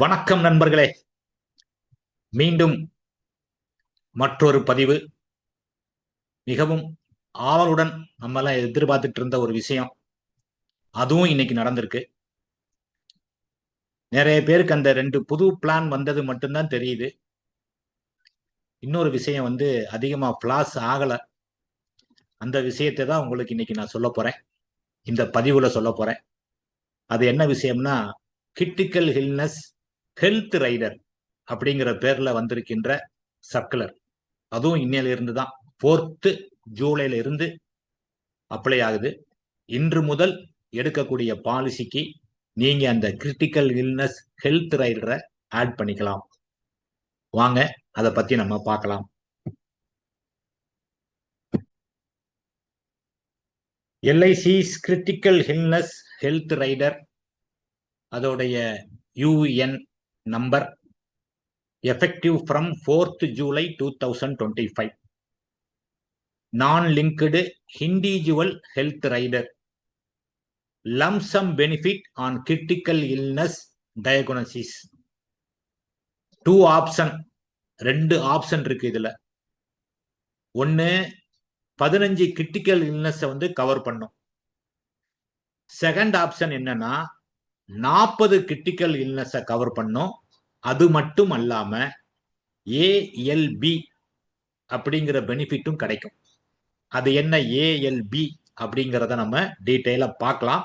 வணக்கம் நண்பர்களே, மீண்டும் மற்றொரு பதிவு. மிகவும் ஆவலுடன் நம்மளாம் எதிர்பார்த்துட்டு இருந்த ஒரு விஷயம், அதுவும் இன்னைக்கு நடந்திருக்கு. நிறைய பேருக்கு அந்த 2 புது பிளான் வந்தது மட்டும்தான் தெரியுது. இன்னொரு விஷயம் அதிகமா பிளாஸ் ஆகல. அந்த விஷயத்தை தான் உங்களுக்கு இன்னைக்கு நான் சொல்ல போறேன், இந்த பதிவுல சொல்ல போறேன். அது என்ன விஷயம்னா, கிரிட்டிக்கல் இல்னஸ் ஹெல்த் ரைடர் அப்படிங்கிற பேர்ல வந்திருக்கின்ற சர்க்குலர். அதுவும் இன்னையில இருந்து தான், 4th ஜூலைல இருந்து அப்ளை ஆகுது. இன்று முதல் எடுக்கக்கூடிய பாலிசிக்கு நீங்க அந்த கிரிட்டிக்கல் இல்னஸ் ஹெல்த் ரைடரை ஆட் பண்ணிக்கலாம். வாங்க அதை பத்தி நம்ம பார்க்கலாம். LIC's critical illness health rider, அதோடைய UIN number, effective from 4th July 2025. Non linked individual health rider, lump sum benefit on critical illness diagnosis. 2 option, 2 option இருக்கு இதுல. ஒன்னு 15 கிரிட்டிக்கல் இல்னஸ் கவர் பண்ணும். செகண்ட் ஆப்ஷன் என்னன்னா 40 கிரிட்டிக்கல் இல்னஸ் கவர் பண்ணும். அது மட்டும் அல்லாம ஏஎல்பி அப்படிங்கிற பெனிஃபிட்டும் கிடைக்கும். அது என்ன ஏஎல்பி அப்படிங்கிறத நம்ம டீடைலா பார்க்கலாம்.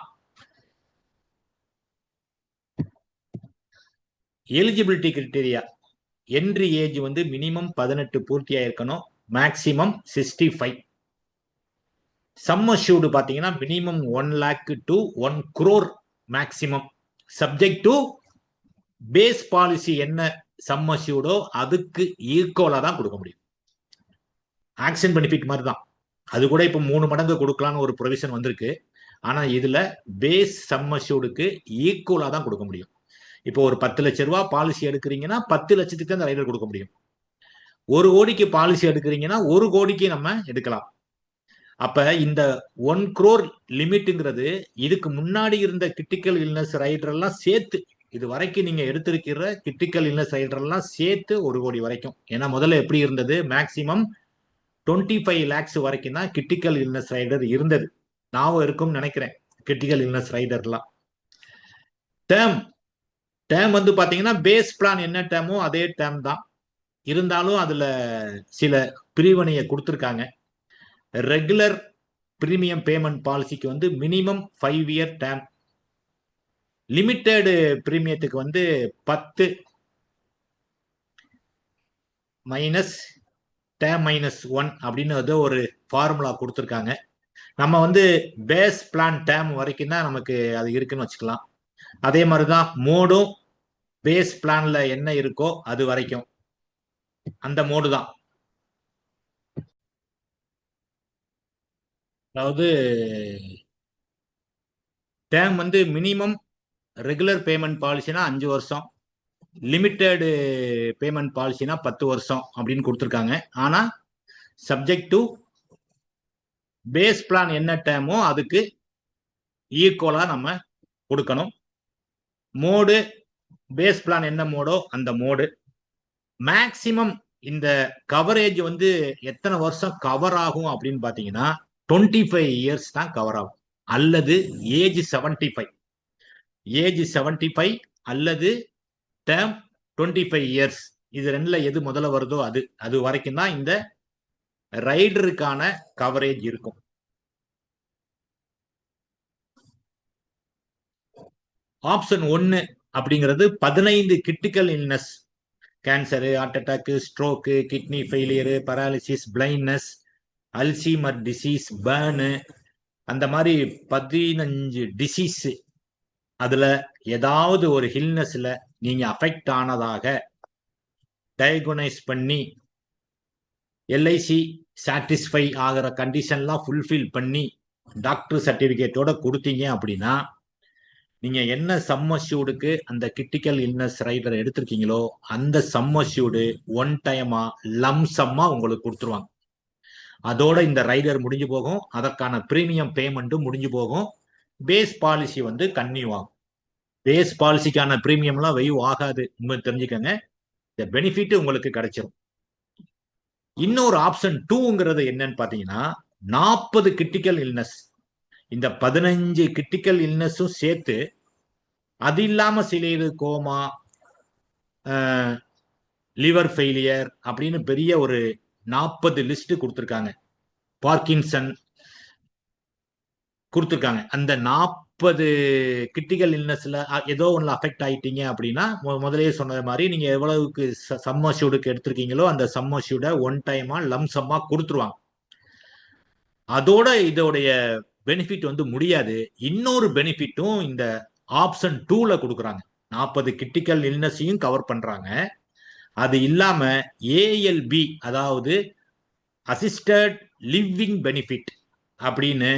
Eligibility criteria, entry age minimum 18 பூர்த்தியா இருக்கணும், மேக்சிமம் 65. சம் அஷ்யூர்டு பாத்தீங்கன்னா minimum 1 lakh to 1 crore maximum, subject to base policy என்ன சம் அஷ்யூர்டோ அதுக்கு ஈக்குவலா தான் கொடுக்க முடியும். ஆக்ஷன் பெனிஃபிட் மாதிரி தான். அது கூட இப்ப 3 மடங்கு கொடுக்கலாம்னு ஒரு ப்ரொவிஷன் வந்திருக்கு. ஆனா இதுல பேஸ் சம் அஷ்யூர்டுக்கு ஈக்குவலா தான் கொடுக்க முடியும். இப்போ ஒரு 10 லட்சம் ரூபாய் பாலிசி எடுக்கிறீங்கன்னா 10 லட்சத்துக்கு அந்த ரைடர் கொடுக்க முடியும். 1 கோடிக்கு பாலிசி எடுக்கிறீங்கன்னா 1 கோடிக்கு நம்ம எடுக்கலாம். அப்ப இந்த 1 crore லிமிட்ங்கிறது இதுக்கு முன்னாடி இருந்த கிரிட்டிக்கல் இல்னஸ் ரைடர் எல்லாம் சேர்த்து, இது வரைக்கும் நீங்க எடுத்திருக்கிற கிரிட்டிக்கல் இல்னஸ் ரைடர் எல்லாம் சேர்த்து 1 கோடி வரைக்கும். ஏன்னா முதல்ல எப்படி இருந்தது, மேக்சிமம் 25 lakhs வரைக்கும் தான் கிரிட்டிக்கல் இல்னஸ் ரைடர் இருந்தது. நான் இருக்கும் நினைக்கிறேன் கிரிட்டிக்கல் இல்னஸ் ரைடர்லாம். டேர்ம் பாத்தீங்கன்னா பேஸ் பிளான் என்ன டேர்மோ அதே டேர்ம் தான். இருந்தாலும் அதுல சில பிரிவினையை கொடுத்திருக்காங்க. ரெகுலர் பிரீமியம் பேமெண்ட் பாலிசிக்கு மினிமம் 5 இயர் டேர்ம், லிமிட்டெட் பிரீமியத்துக்கு 10 மைனஸ் டேர்ம் -1 அப்படின்னு ஒரு ஃபார்முலா கொடுத்துருக்காங்க. நம்ம பேஸ் பிளான் டேர்ம் வரைக்கும் தான் நமக்கு அது இருக்குன்னு வச்சுக்கலாம். அதே மாதிரிதான் மோடும் பேஸ் பிளான்ல என்ன இருக்கோ அது வரைக்கும் அந்த மோடு தான். அதாவது டேர்ம் மினிமம் ரெகுலர் பேமெண்ட் பாலிசினா 5 வருஷம், லிமிட்டெட் பேமெண்ட் பாலிசினா 10 வருஷம் அப்படின்னு கொடுத்துருக்காங்க. ஆனா சப்ஜெக்ட் டு பேஸ் பிளான் என்ன டேர்மோ அதுக்கு ஈக்குவலா நம்ம கொடுக்கணும். மோடு பேஸ் பிளான் என்ன மோடோ அந்த மோடு. மேக்சிமம் இந்த கவரேஜ் எத்தனை வருஷம் கவர் ஆகும் அப்படின்னு பாத்தீங்கன்னா 25 இயர்ஸ் தான் கவர் ஆகும், அல்லது ஏஜ் 75, ஏஜ் 75 அல்லது டேர்ம் 25 இயர்ஸ். இது ரெண்டுல எது முதல்ல வருதோ அது வரைக்கும் தான் இந்த ரைடருக்கான கவரேஜ் இருக்கும். ஆப்ஷன் 1 அப்படிங்கிறது 15 critical illness, cancer, heart attack, stroke, kidney failure, paralysis, blindness, Alzheimer disease, burn, அந்த மாதிரி 15 டிசீஸ். அதுல ஏதாவது ஒரு ஹில்னஸ்ல நீங்க அஃபெக்ட் ஆனதாக டயக்னைஸ் பண்ணி எல்ஐசி சாட்டிஸ்ஃபை ஆகிற கண்டிஷன்லாம் ஃபுல்ஃபில் பண்ணி டாக்டர் சர்டிபிகேட்டோட கொடுத்தீங்க அப்படின்னா நீங்க என்ன சம் அஷ்யூர்டுக்கு அந்த கிரிட்டிக்கல் இல்னஸ் ரைடர் எடுத்திருக்கீங்களோ அந்த சம் அஷ்யூர்டு ஒன் டைமா லம்சம்மா உங்களுக்கு கொடுத்துருவாங்க. அதோட இந்த ரைடர் முடிஞ்சு போகும், அதற்கான பிரீமியம் பேமெண்ட்டும் முடிஞ்சு போகும், பேஸ் பாலிசி கன்டினியூ ஆகும். பேஸ் பாலிசிக்கான பிரீமியம்லாம் வெய்வ் ஆகாது, தெரிஞ்சுக்கங்க. இந்த பெனிஃபிட் உங்களுக்கு கிடைச்சிரும். இன்னொரு ஆப்ஷன் 2ங்கிறது என்னன்னு பாத்தீங்கன்னா 40 கிரிட்டிக்கல் இல்னஸ். இந்த 15 கிரிட்டிக்கல் இல்னஸும் சேர்த்து, அது இல்லாம சில இது கோமா, லிவர் ஃபெயிலியர் அப்படின்னு பெரிய ஒரு 40 லிஸ்ட் கொடுத்துருக்காங்க. பார்க்கின்சன் கொடுத்துருக்காங்க. அந்த 40 கிரிட்டிக்கல் இல்னஸ்ல ஏதோ ஒன்றுல அஃபெக்ட் ஆயிட்டீங்க அப்படின்னா, முதலே சொன்னது மாதிரி நீங்க எவ்வளவுக்கு சம்மர்ஷூடுக்கு எடுத்திருக்கீங்களோ அந்த சம்மர்ஷூட ஒன் டைமா லம்சமா கொடுத்துருவாங்க. அதோட இதோடைய பெனிஃபிட் வந்து முடியாது. இன்னொரு பெனிஃபிட்டும் இந்த ஆப்ஷன் 2ல கொடுக்குறாங்க. 40 கிரிட்டிக்கல் இல்னஸையும் கவர் பண்றாங்க. அது இல்லாம ஏஎல்பி, அதாவது அசிஸ்டட் லிவிங் பெனிஃபிட் அப்படின்னு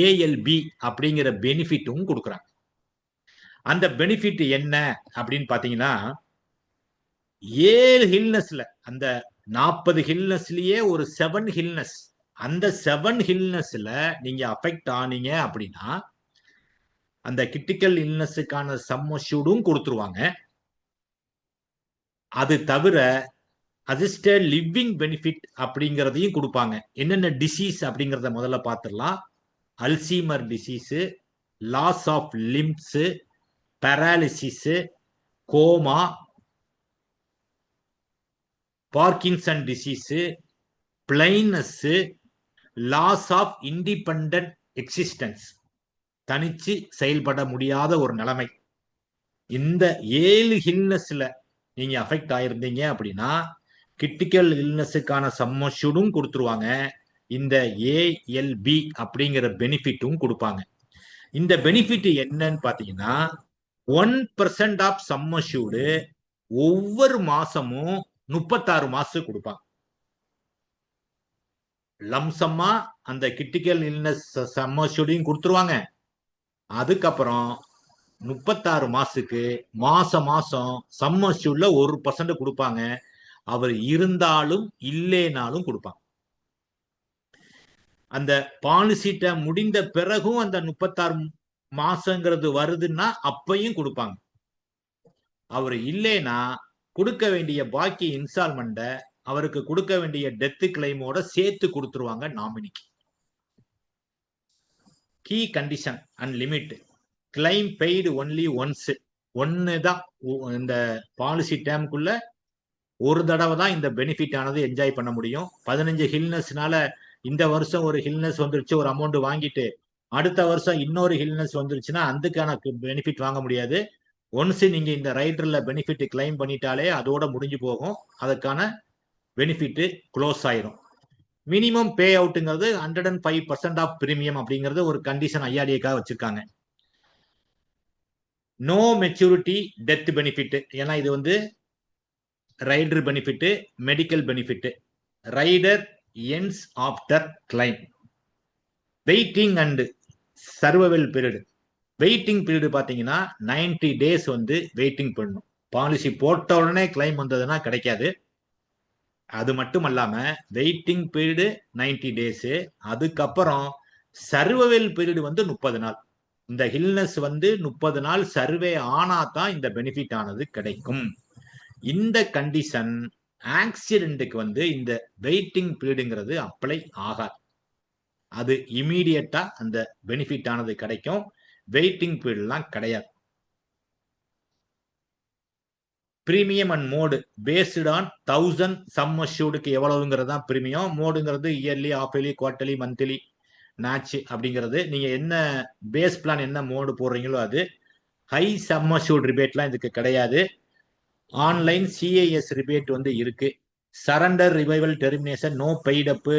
ஏஎல்பி அப்படிங்கிற பெனிஃபிட்டும் கொடுக்குறாங்க. அந்த பெனிஃபிட் என்ன அப்படின்னு பாத்தீங்கன்னா, 7 ஹில்னஸ்ல, அந்த 40 ஹில்னஸ்லயே ஒரு 7 ஹில்னஸ், அந்த 7 ஹில்னஸ்ல நீங்க அஃபெக்ட் ஆனீங்க அப்படின்னா அந்த கிரிட்டிக்கல் இல்னஸுக்கான சம்மர்ஷூடும் கொடுத்துருவாங்க. அது தவிர அசிஸ்டட் லிவிங் பெனிஃபிட் அப்படிங்கிறதையும் கொடுப்பாங்க. என்னென்ன டிசீஸ் அப்படிங்கிறத முதல்ல பார்த்துடலாம். Alzheimer disease, loss of limbs, paralysis, coma, Parkinson disease, blindness, loss of independent existence, தனிச்சு செயல்பட முடியாத ஒரு நிலைமை. இந்த 7 ஹில்னஸ்ல நீங்க அஃபெக்ட் ஆயிருந்தீங்க அப்படின்னா கிரிட்டிக்கல் இல்னஸுக்கான சம்மர்ஷூடும் கொடுத்துருவாங்க. இந்த ஏஎல்பி அப்படிங்கிற பெனிஃபிட்டும் கொடுப்பாங்க. இந்த பெனிஃபிட் என்னன்னு பாத்தீங்கன்னா 1% ஆஃப் சம்மர்ஷூடு ஒவ்வொரு மாசமும் 36 மாசம் கொடுப்பாங்க. லம்சமா அந்த கிரிட்டிக்கல் இல்னஸ் சம்மர்ஷூடையும் கொடுத்துருவாங்க. அதுக்கப்புறம் 36 மாசத்துக்கு மாசம் சம்மர்ஷூட்ல 1% கொடுப்பாங்க. அவர் இருந்தாலும் இல்லைனாலும் கொடுப்பாங்க. அந்த பாலிசிட்ட முடிந்த பிறகும் அந்த 36 மாசங்கிறது வருதுன்னா அப்பையும் கொடுப்பாங்க. அவர் இல்லைன்னா கொடுக்க வேண்டிய பாக்கி இன்ஸ்டால்மெண்ட அவருக்கு கொடுக்க வேண்டிய டெத் கிளைமோட சேர்த்து கொடுத்துருவாங்க நாமினிக்கு. Key condition and limit, claim paid only once. ஒன்னுதான் இந்த பாலிசி டேம்குள்ள ஒரு தடவை தான் இந்த பெனிஃபிட் ஆனது என்ஜாய் பண்ண முடியும். 15 ஹில்னஸ்னால இந்த வருஷம் ஒரு ஹில்னஸ் வந்துருச்சு, ஒரு அமௌண்ட் வாங்கிட்டு அடுத்த வருஷம் இன்னொரு ஹில்னஸ் வந்துருச்சுன்னா அதுக்கான பெனிஃபிட் வாங்க முடியாது. ஒன்ஸ் நீங்க இந்த ரைடர்ல பெனிஃபிட் கிளைம் பண்ணிட்டாலே அதோட முடிஞ்சு போகும். அதுக்கான பெனிஃபிட் க்ளோஸ் ஆயிரும். மினிமம் பே அவுட்டுங்கிறது 105% ஆஃப் பிரீமியம் அப்படிங்கிறது ஒரு கண்டிஷன் ஐஆர்டிஏக்காக வச்சிருக்காங்க. நோ மெச்சூரிட்டி டெத் பெனிஃபிட், ஏன்னா இது வந்து rider benefit, medical benefit. Rider ends after claim. Waiting and survival period. Waiting period பாத்தீங்கன்னா 90 டேஸ் வந்து வெயிட்டிங் பண்ணணும். பாலிசி போட்ட உடனே கிளைம் வந்ததுன்னா கிடைக்காது. அது மட்டும் இல்லாம வெயிட்டிங் பீரியட் 90 டேஸ். அதுக்கப்புறம் சர்வைவல் பீரியட் வந்து 30 நாள். இந்த ஹில்னஸ் வந்து 30 நாள் சர்வே ஆனா தான் இந்த பெனிஃபிட் ஆனது கிடைக்கும். இந்த கண்டிஷன் ஆக்சிடென்ட்டுக்கு வந்து இந்த வெயிட்டிங் பீரியடுங்கிறது அப்ளை ஆகாது. அது இமீடியட்டா அந்த பெனிஃபிட் ஆனது கிடைக்கும். வெயிட்டிங் பீரியட்லாம் கிடையாது. Premium and mode based on 1000 sum அஷ்யூர்டுக்கு எவ்வளவுங்கிறது தான் பிரீமியம். மோடுங்கிறது yearly, half yearly, quarterly, monthly, match அப்படிங்கிறது. நீங்க என்ன பேஸ் பிளான் என்ன மோடு போடுறீங்களோ அது. ஹை சம் அஷ்யூர்ட் ரிபேட்லாம் இதுக்கு கிடையாது. ஆன்லைன் சிஐஎஸ் ரிபேட் வந்து இருக்கு. Surrender, revival, termination, no paid up,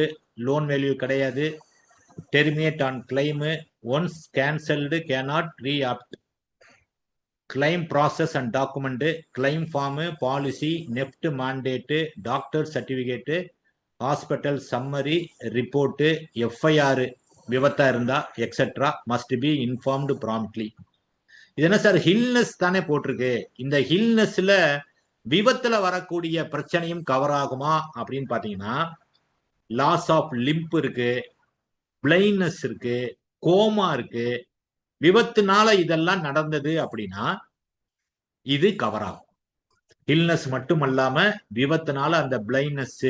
loan value கிடையாது. Terminate on claim, once cancelled cannot reopt. Claim process and document, claim form, policy, NEFT mandate, doctor certificate, hospital summary report, FIR விபத்தா இருந்தா etcetera must be informed promptly. இது என்ன sir illness தானே போட்டிருக்கு, இந்த ஹில்னஸ்ல விபத்துல வரக்கூடிய பிரச்சனையும் கவர் ஆகுமா அப்படின்னு பாத்தீங்கன்னா லாஸ் ஆஃப் லிம்ப் இருக்கு, பிளைண்ட்னஸ் இருக்கு, கோமா இருக்கு, விபத்துனால இதெல்லாம் நடந்தது அப்படின்னா இது கவர் ஆகும். இல்னஸ் மட்டும் அல்லாம விபத்துனால அந்த பிளைண்ட்னஸ்,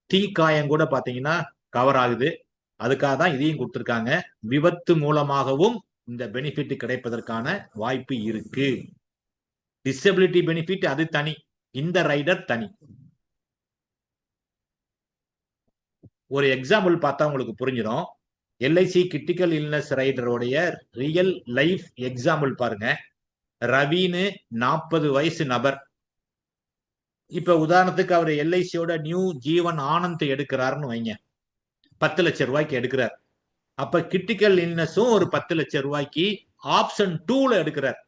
தீக்காயம் கூட பாத்தீங்கன்னா கவர் ஆகுது. அதுக்காக தான் இதையும் கொடுத்திருக்காங்க. விபத்து மூலமாகவும் இந்த பெனிஃபிட் கிடைப்பதற்கான வாய்ப்பு இருக்கு. டிசபிலிட்டி பெனிஃபிட் அது தனி, இந்த ரைடர் தனி. ஒரு எக்ஸாம்பிள் பார்த்தா உங்களுக்கு புரிஞ்சிடும். எல்ஐசி கிரிட்டிக்கல் இல்னஸ் ரைடருடைய ரியல் லைஃப் எக்ஸாம்பிள் பாருங்க. ரவின்னு 40 வயசு நபர். இப்ப உதாரணத்துக்கு அவர் எல்ஐசியோட நியூ ஜீவன் ஆனந்த் எடுக்கிறாருன்னு வைங்க, 10 லட்சம் ரூபாய்க்கு எடுக்கிறார். அப்ப கிரிட்டிக்கல் இல்னஸும் ஒரு 10 லட்சம் ரூபாய்க்கு ஆப்ஷன் 2ல எடுக்கிறார்.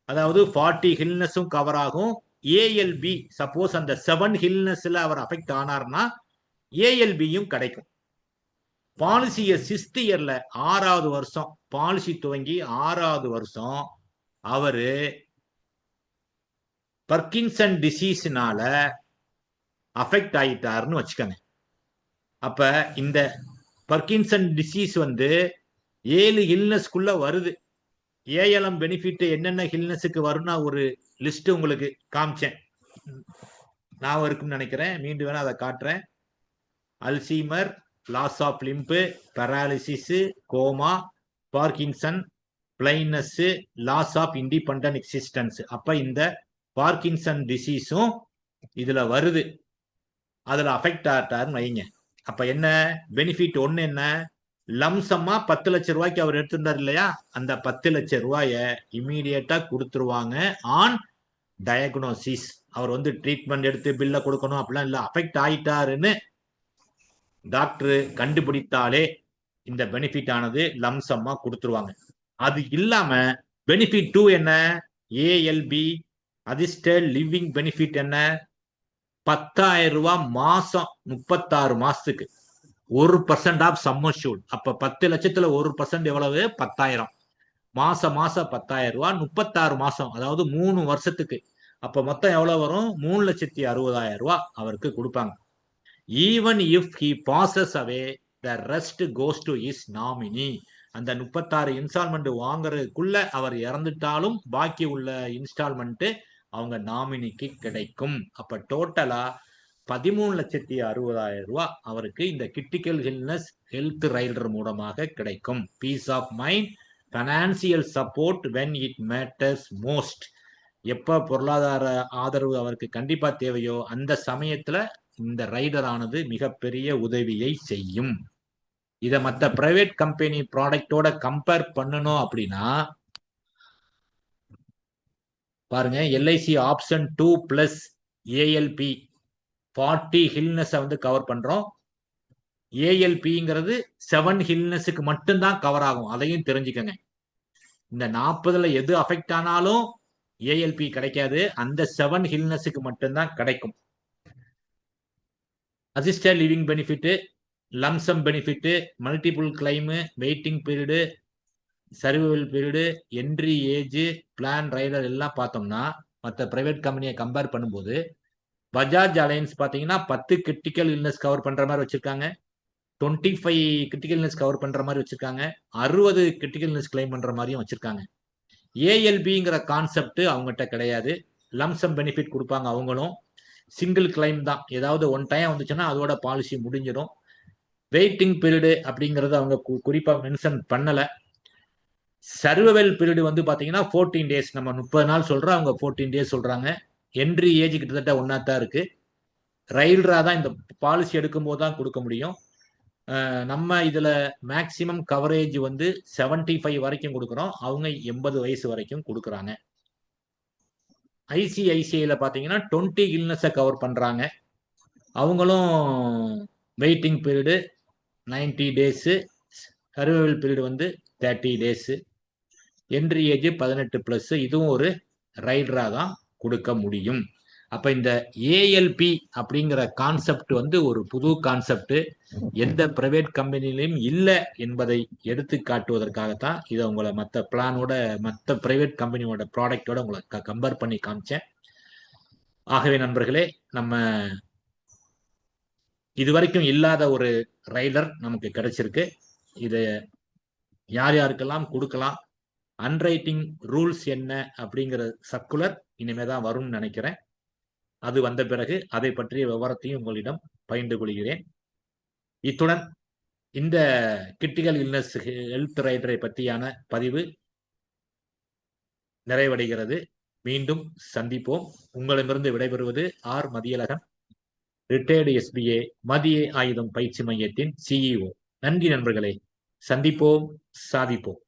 அதாவது 40 ஹில்னஸும் கவர் ஆகும். ஏஎல்பி சப்போஸ் அந்த 7 ஹில்னஸ்ல அவர் அஃபெக்ட் ஆனார்னா ஏஎல்பியும் கிடைக்கும். பாலிசிய 6th இயர்ல 6வது வருஷம் பாலிசி துவங்கி 6வது வருஷம் அவரு பர்கின்சன் டிசீஸ்னால அஃபெக்ட் ஆயிட்டாருன்னு வச்சுக்கோங்க. அப்ப இந்த பர்கின்சன் டிசீஸ் 7 இல்னஸ்க்குள்ள வருது. ஏஎல்எம் பெனிஃபிட் என்னென்ன ஹில்னஸுக்கு வரும்னா ஒரு லிஸ்ட் உங்களுக்கு காமிச்சேன், நான் இருக்குன்னு நினைக்கிறேன். மீண்டும் வேணா அதை காட்டுறேன். Alzheimer, loss of limb, paralysis, coma, Parkinson, blindness, loss of independent existence. அப்ப இந்த பார்க்கின்சன் டிசீஸும் இதுல வருது. அதுல அஃபெக்ட் ஆட்டாருன்னு வைங்க. அப்ப என்ன பெனிஃபிட்? ஒண்ணு என்ன, லம்சமா 10 லட்சம் ரூபாய்க்கு அவர் எடுத்திருந்தார் இல்லையா, அந்த 10 லட்சம் ரூபாய இமீடியட்டா கொடுத்துருவாங்க ஆன் டயக்னோசிஸ். அவர் ட்ரீட்மெண்ட் எடுத்து பில்ல கொடுக்கணும் அப்படிலாம் இல்ல. அஃபெக்ட் ஆயிட்டாருன்னு டாக்டர் கண்டுபிடித்தாலே இந்த பெனிஃபிட் ஆனது லம்சமா கொடுத்துருவாங்க. அது இல்லாம பெனிஃபிட் 2 என்ன, ஏஎல்பி அசிஸ்டட் லிவிங் பெனிஃபிட் என்ன, 10,000 ரூபாய் மாசம் 36 மாசத்துக்கு 1% ஆஃப் சம் அஷ்யூர்ட். அப்ப 10 லட்சத்துல 1% எவ்வளவு? 10,000. மாசம் 10,000 ரூபாய் 36 மாசம், அதாவது 3 வருஷத்துக்கு. அப்ப மொத்தம் எவ்வளவு வரும்? 3,60,000 ரூபாய் அவருக்கு கொடுப்பாங்க. Even if he bosses away the rest goes to is nominee. அந்த 36 இன்ஸ்டால்மெண்ட் வாங்குறதுக்குள்ள அவர் இறந்துட்டாலும் பாக்கி உள்ள இன்ஸ்டால்மெண்ட் அவங்க நாமினிக்கு கிடைக்கும். அப்ப டோட்டலா 13,60,000 ரூபாய் அவருக்கு இந்த கிரிட்டிக்கல் இல்னஸ் ஹெல்த் ரைடர் மூலமாக கிடைக்கும். Peace of mind, financial support when it matters most. எப்ப பொருளாதார ஆதரவு அவருக்கு கண்டிப்பா தேவையோ அந்த சமயத்துல இந்த ரைடர் ஆனது மிகப்பெரிய உதவியை செய்யும். இதை மற்ற பிரைவேட் கம்பெனி ப்ராடக்டோட கம்பேர் பண்ணணும் அப்படின்னா பாருங்க, LIC option 2 plus ALP 40 illness cover பண்றோம். ஏஎல்பிங்கிறது 7 ஹில்னஸுக்கு மட்டும்தான் கவர் ஆகும். அதையும் தெரிஞ்சுக்கங்க. இந்த 40ல எது அஃபெக்ட் ஆனாலும் ஏஎல்பி கிடைக்காது, அந்த 7 ஹில்னஸுக்கு மட்டும்தான் கிடைக்கும். Assisted living benefit, lump sum benefit, multiple claim, waiting period, survival period, entry age, plan rider எல்லாம் பார்த்தோம்னா மற்ற பிரைவேட் கம்பெனியை கம்பேர் பண்ணும்போது பஜாஜ் அலையன்ஸ் பார்த்தீங்கன்னா 10 கிரிட்டிக்கல் இல்னஸ் கவர் பண்ற மாதிரி வச்சிருக்காங்க, 25 கிரிட்டிக்கல் இல்னஸ் கவர் பண்ற மாதிரி வச்சிருக்காங்க, 60 கிரிட்டிக்கல் இல்னஸ் கிளைம் பண்ற மாதிரியும் வச்சிருக்காங்க. ஏஎல்பிங்கிற கான்செப்ட் அவங்ககிட்ட கிடையாது. லம்சம் பெனிஃபிட் கொடுப்பாங்க, அவங்களும் சிங்கிள் கிளைம் தான். ஏதாவது ஒன் டைம் வந்துச்சுன்னா அதோட பாலிசி முடிஞ்சிடும். வெயிட்டிங் பீரியடு அப்படிங்கறத அவங்க குறிப்பா மென்ஷன் பண்ணல. சர்வைவல் பீரியடு பாத்தீங்கன்னா 14 டேஸ். நம்ம 30 நாள் சொல்றோம், அவங்க 14 டேஸ் சொல்றாங்க. என்ட்ரி ஏஜ் கிட்டத்தட்ட ஒன்னா தான் இருக்கு. ரைடரா தான் இந்த பாலிசி எடுக்கும் போது தான் கொடுக்க முடியும். நம்ம இதுல மேக்சிமம் கவரேஜ் 75 வரைக்கும் கொடுக்குறோம், அவங்க 80 வயசு வரைக்கும் கொடுக்குறாங்க. ஐசிஐசிஐல பாத்தீங்கன்னா 20 இல்னஸை கவர் பண்றாங்க, அவங்களும் waiting period 90 days, survival period 30 days, entry age 18+. இதுவும் ஒரு ரைடரா தான் கொடுக்க முடியும். அப்ப இந்த ஏஎல்பி அப்படிங்கிற கான்செப்ட் ஒரு புது கான்செப்ட், எந்த பிரைவேட் கம்பெனிலையும் இல்லை என்பதை எடுத்து காட்டுவதற்காகத்தான் இதை உங்களை மற்ற பிளானோட மற்ற பிரைவேட் கம்பெனியோட ப்ராடக்டோட உங்களை கம்பேர் பண்ணி காமிச்சேன். ஆகவே நண்பர்களே, நம்ம இதுவரைக்கும் இல்லாத ஒரு ரைடர் நமக்கு கிடைச்சிருக்கு. இதை யார் யாருக்கெல்லாம் கொடுக்கலாம், அன்ரைட்டிங் ரூல்ஸ் என்ன அப்படிங்கிற சர்க்குலர் இனிமே தான் வரும்னு நினைக்கிறேன். அது வந்த பிறகு அதை பற்றிய விவரத்தையும் உங்களிடம் பகிர்ந்து கொள்கிறேன். இத்துடன் இந்த கிரிட்டிக்கல் இல்னஸ் ஹெல்த் ரைடரை பற்றியான பதிவு நிறைவடைகிறது. மீண்டும் சந்திப்போம். உங்களிடமிருந்து விடைபெறுவது ஆர் மதியழகன், ரிட்டையர்டு SBA மதிய ஆயுதம் பயிற்சி மையத்தின் CEO. நன்றி நண்பர்களே. சந்திப்போம், சாதிப்போம்.